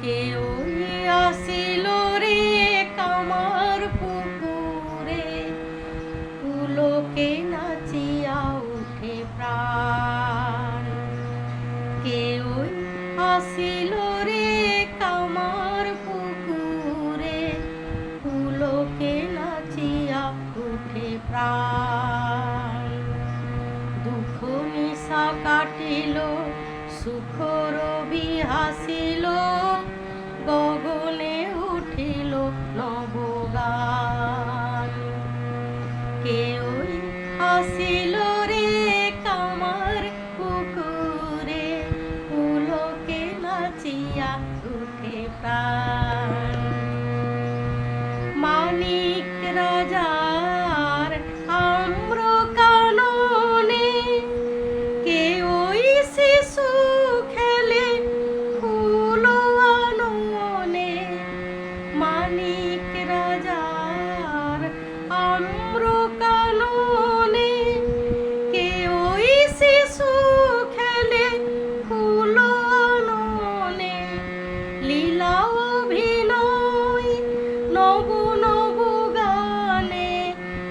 কেউ আসিল রে কামার পুকুরে, পুলকে নাচিয়া উঠে প্রাণ। কেউ আসিল রে কামার পুকুরে, পুলকে নাচিয়া উঠে প্রাণ। দুঃখ নিশা কাটিল, সুখ রবি হাসিল, গগনে উঠিল নবগান। কেউ আসিল রে কামার পুকুরে, পুলকে নাচিয়া উঠে প্রাণ। মানিক রাজার আম্র কাননে, কে ওই শিশু খেলে ফুল আননে। মানিক রাজার আম্র কাননে, কে ওই শিশু খেলে ফুল আননে। লীলা অভিনয় নব নব গানে,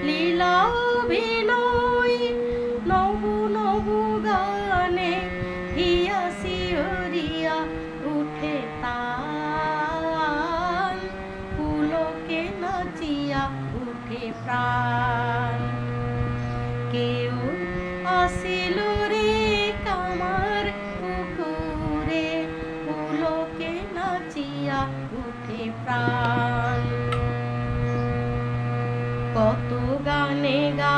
লীলা অভিনয় নব নব গানে, হিয়া শিহরিয়া উঠে তান, পুলকে নাচিয়া উঠে প্রাণ। কেউ আসিল রে কামার পুকুরে, পুলকে নাচিয়া উঠে প্রাণ। কত গানে গা